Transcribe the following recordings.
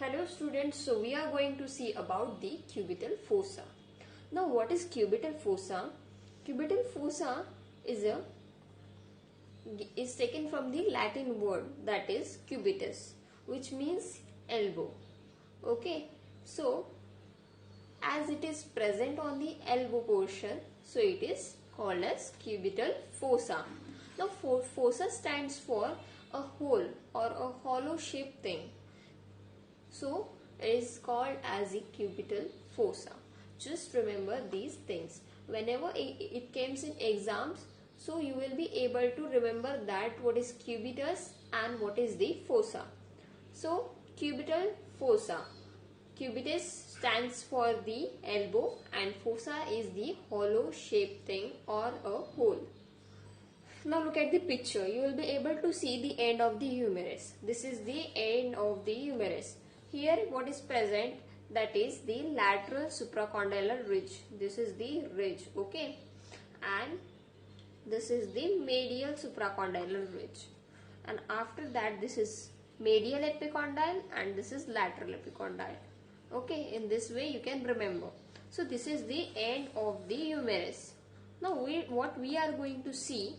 Hello students, so we are going to see about the cubital fossa. Now what is cubital fossa? Cubital fossa is taken from the Latin word that is cubitus, which means elbow. Okay, so as it is present on the elbow portion, so it is called as cubital fossa. Now fossa stands for a hole or a hollow shaped thing. So it is called as a cubital fossa. Just remember these things. Whenever it comes in exams, so you will be able to remember that what is cubitus and what is the fossa. So cubital fossa. Cubitus stands for the elbow and fossa is the hollow shaped thing or a hole. Now look at the picture. You will be able to see the end of the humerus. This is the end of the humerus. Here what is present, that is the lateral supracondylar ridge. This is the ridge, okay, and this is the medial supracondylar ridge, and after that this is medial epicondyle and this is lateral epicondyle. Okay, in this way you can remember. So this is the end of the humerus. Now what we are going to see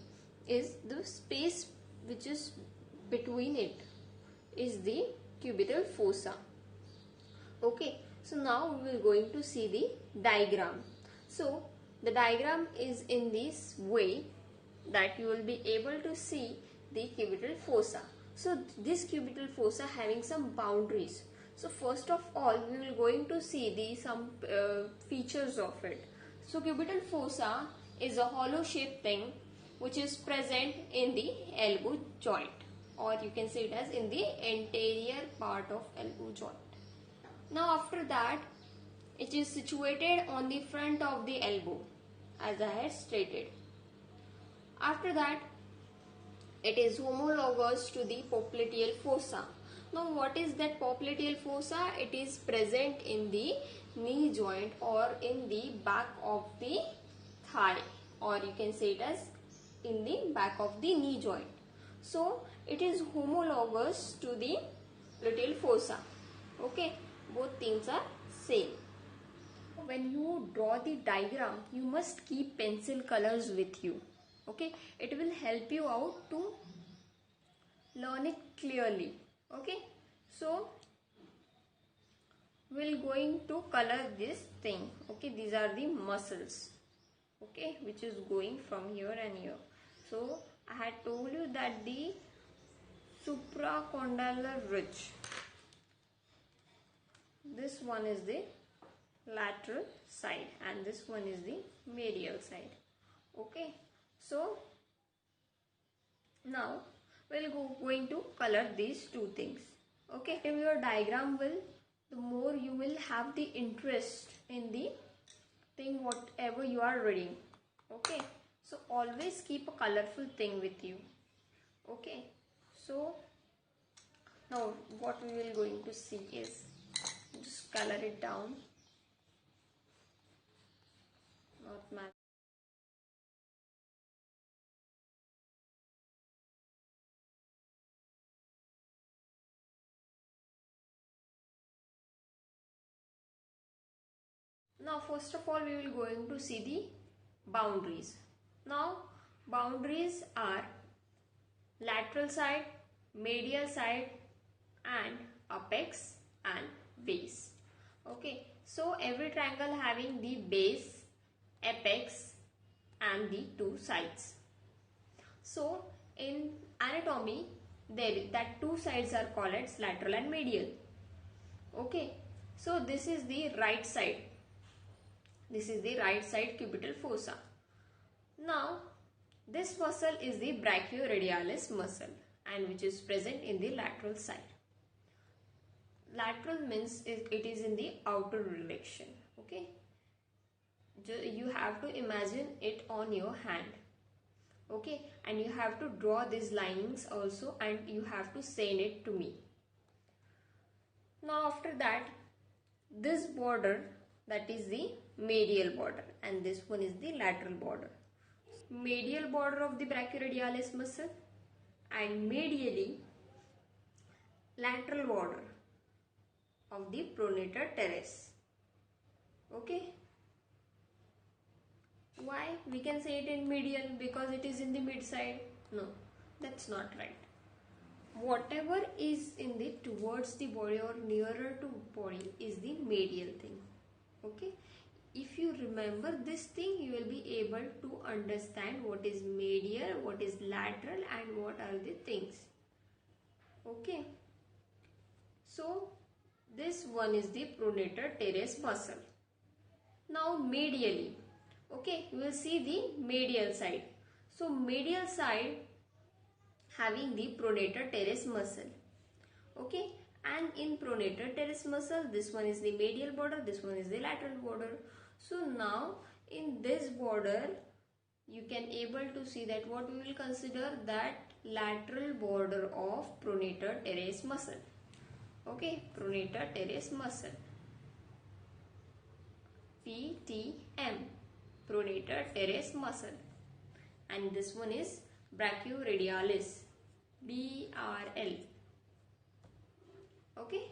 is the space which is between it is the cubital fossa. Okay, so now we will going to see the diagram. So the diagram is in this way that you will be able to see the cubital fossa. So this cubital fossa having some boundaries. So first of all we will going to see some features of it. So cubital fossa is a hollow shaped thing which is present in the elbow joint, or you can say it as in the anterior part of elbow joint. Now after that it is situated on the front of the elbow as I had stated. After that it is homologous to the popliteal fossa. Now what is that popliteal fossa? It is present in the knee joint or in the back of the thigh, or you can say it as in the back of the knee joint. So it is homologous to the popliteal fossa. Okay, both things are same. When you draw the diagram, you must keep pencil colors with you. Okay, it will help you out to learn it clearly. Okay, so we're going to color this thing. Okay, these are the muscles, okay, which is going from here and here. So I had told you that the supracondylar ridge, this one is the lateral side and this one is the medial side. Okay, so now we'll going to color these two things. Okay, if your diagram will, the more you will have the interest in the thing whatever you are reading. Okay, so always keep a colorful thing with you. Okay, so now what we will going to see is just color it down. Not math. Now first of all we will going to see the boundaries. Now boundaries are lateral side, medial side and apex and base. Okay, so every triangle having the base, apex and the two sides. So in anatomy that two sides are called as lateral and medial. Okay, so this is the right side. This is the right side cubital fossa. Now this muscle is the brachioradialis muscle and which is present in the lateral side. Lateral means it is in the outer direction. Okay, you have to imagine it on your hand. Okay, and you have to draw these linings also and you have to send it to me. Now after that, this border, that is the medial border and this one is the lateral border. Medial border of the brachioradialis muscle and medially lateral border. of the pronator teres. Okay. Why? We can say it in medial because it is in the mid side. No, that's not right. Whatever is in the towards the body or nearer to body is the medial thing. Okay. If you remember this thing, you will be able to understand what is medial, what is lateral, and what are the things. Okay. So this one is the pronator teres muscle. Now medially, okay, we will see the medial side. So medial side having the pronator teres muscle. Okay, and in pronator teres muscle, this one is the medial border, this one is the lateral border. So now in this border, you can able to see that what we will consider that lateral border of pronator teres muscle. Okay, pronator teres muscle. PTM, pronator teres muscle, and this one is brachioradialis, BRL. Okay,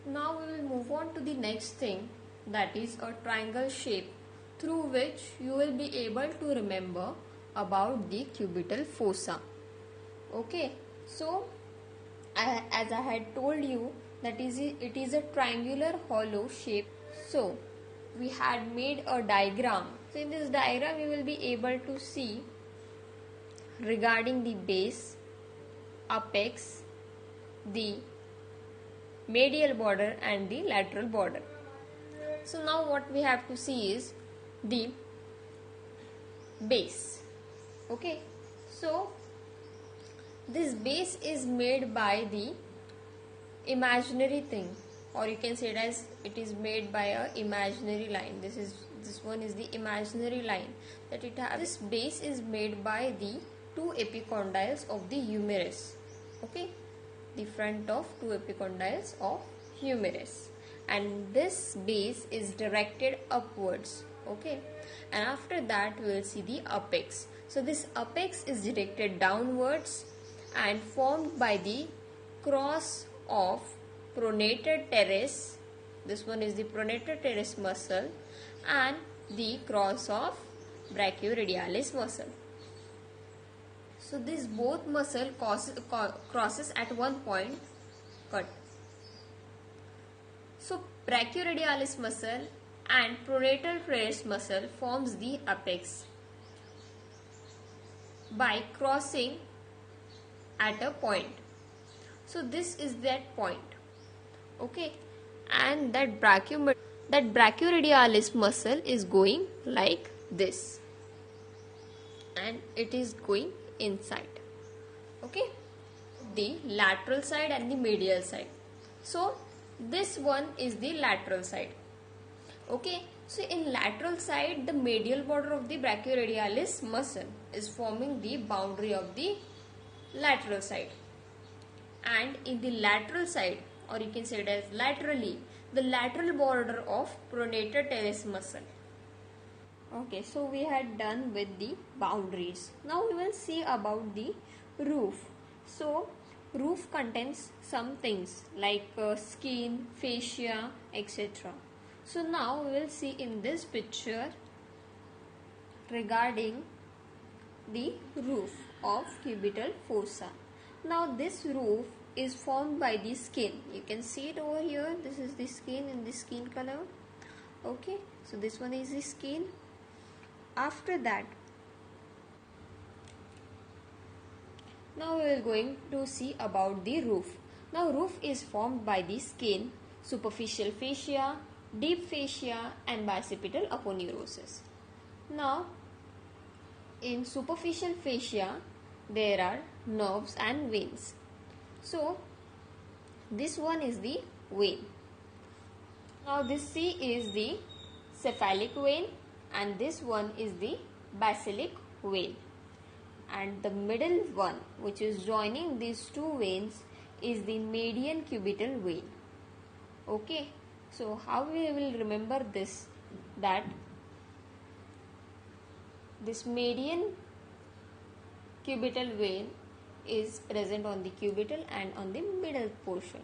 now we will move on to the next thing, that is a triangle shape through which you will be able to remember about the cubital fossa. Okay, so as I had told you that it is a triangular hollow shape. So we had made a diagram. So in this diagram you will be able to see regarding the base, apex, the medial border and the lateral border. So now what we have to see is the base. Okay, so this base is made by the imaginary thing, or you can say it as it is made by a imaginary line. This one is the imaginary line that it has. This base is made by the two epicondyles of the humerus. Okay, the front of two epicondyles of humerus, and this base is directed upwards. Okay, and after that we will see the apex. So this apex is directed downwards and formed by the cross of pronator teres, this one is the pronator teres muscle, and the cross of brachioradialis muscle. So this both muscle crosses at one point cut. So brachioradialis muscle and pronator teres muscle forms the apex by crossing at a point. So this is that point. Okay, and that brachioradialis muscle is going like this, and it is going inside. Okay, the lateral side and the medial side. So this one is the lateral side. Okay, so in lateral side, the medial border of the brachioradialis muscle is forming the boundary of the lateral side, and in the lateral side, or you can say it as laterally, the lateral border of pronator teres muscle. Okay, so we had done with the boundaries. Now we will see about the roof. So roof contains some things like skin, fascia, etc. So now we will see in this picture regarding the roof of cubital fossa. Now this roof is formed by the skin. You can see it over here. This is the skin in the skin color. Okay, so this one is the skin. After that, now we are going to see about the roof. Now roof is formed by the skin, superficial fascia, deep fascia and bicipital aponeurosis. Now in superficial fascia there are nerves and veins. So this one is the vein. Now this C is the cephalic vein and this one is the basilic vein, and the middle one which is joining these two veins is the median cubital vein. Okay, so how we will remember this, that this median cubital vein is present on the cubital and on the middle portion.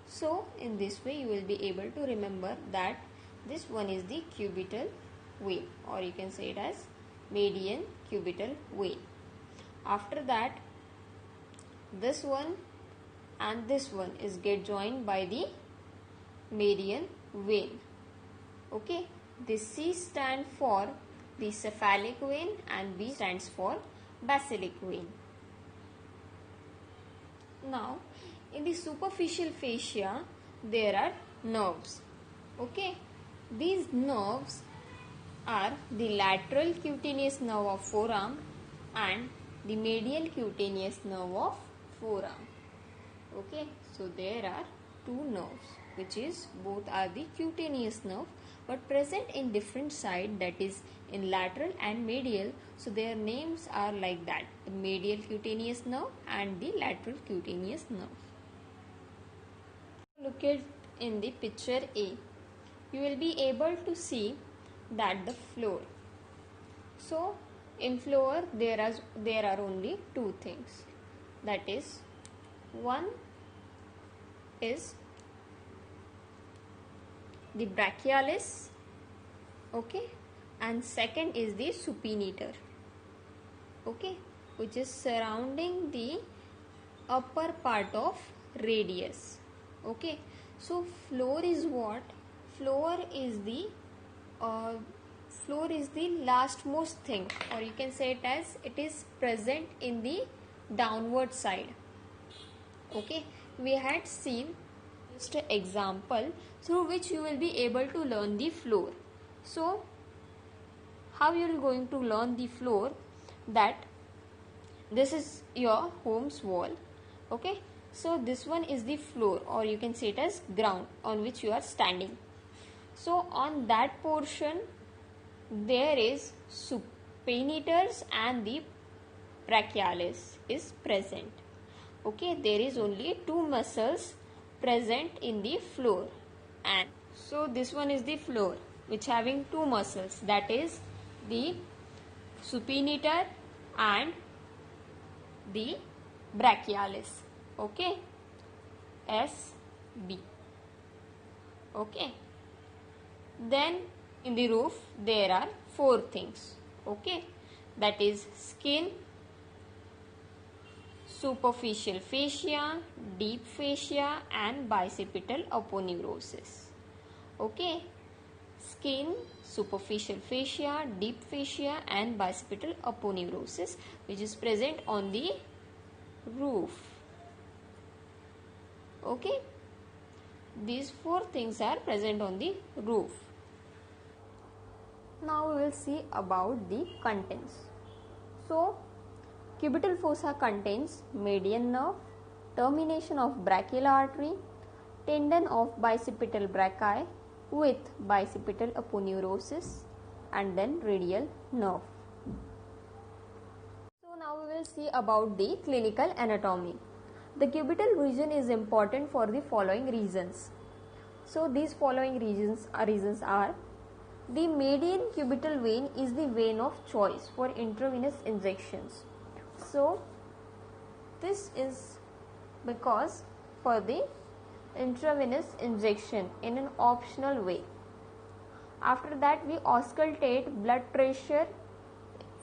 So in this way you will be able to remember that this one is the cubital vein, or you can say it as median cubital vein. After that, this one and this one is get joined by the median vein. Okay, this C stands for the cephalic vein and B stands for basilic vein. Now, in the superficial fascia, there are nerves. Okay, these nerves are the lateral cutaneous nerve of forearm and the medial cutaneous nerve of forearm. Okay, so there are two nerves, which is both are the cutaneous nerve but present in different side, that is in lateral and medial. So their names are like that, the medial cutaneous nerve and the lateral cutaneous nerve. Look at in the picture A, you will be able to see that the floor. So in floor there are only two things, that is one is the brachialis, okay, and second is the supinator, okay, which is surrounding the upper part of radius. Okay, so floor is what? Floor is the lastmost thing, or you can say it as it is present in the downward side. Okay, we had seen just an example through which you will be able to learn the floor. So how you are going to learn the floor? That this is your home's wall. Okay, so this one is the floor, or you can say it as ground on which you are standing. So on that portion there is supinators and the brachialis is present. Okay, there is only two muscles present in the floor, and so this one is the floor which having two muscles, that is the supinator and the brachialis. Okay, SB. Okay, then in the roof there are four things. Okay, that is skin, superficial fascia, deep fascia and bicipital aponeurosis. Okay, skin, superficial fascia, deep fascia and bicipital aponeurosis, which is present on the roof. Okay, these four things are present on the roof. Now we will see about the contents. So cubital fossa contains median nerve, termination of brachial artery, tendon of bicipital brachii with bicipital aponeurosis, and then radial nerve. So now we will see about the clinical anatomy. The cubital region is important for the following reasons. So these following reasons are the median cubital vein is the vein of choice for intravenous injections. So this is because for the intravenous injection in an optional way. After that we auscultate blood pressure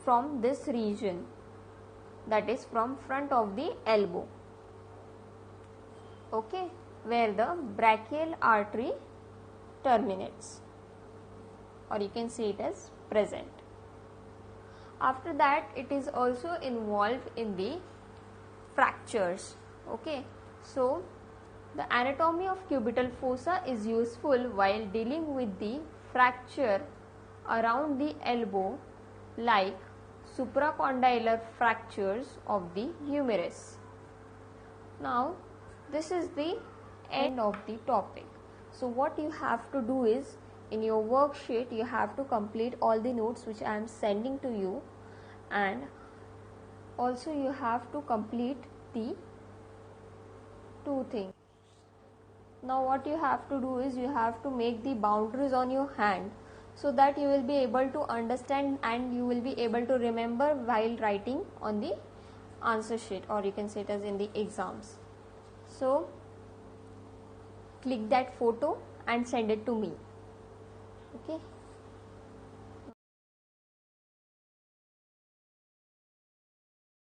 from this region, that is from front of the elbow. Okay, where the brachial artery terminates, or you can see it as present. After that it is also involved in the fractures. Okay, so the anatomy of cubital fossa is useful while dealing with the fracture around the elbow, like supracondylar fractures of the humerus. Now this is the end of the topic. So what you have to do is, in your worksheet you have to complete all the notes which I am sending to you, and also you have to complete the two things. Now what you have to do is, you have to make the boundaries on your hand, so that you will be able to understand and you will be able to remember while writing on the answer sheet, or you can say it as in the exams. So click that photo and send it to me. Okay.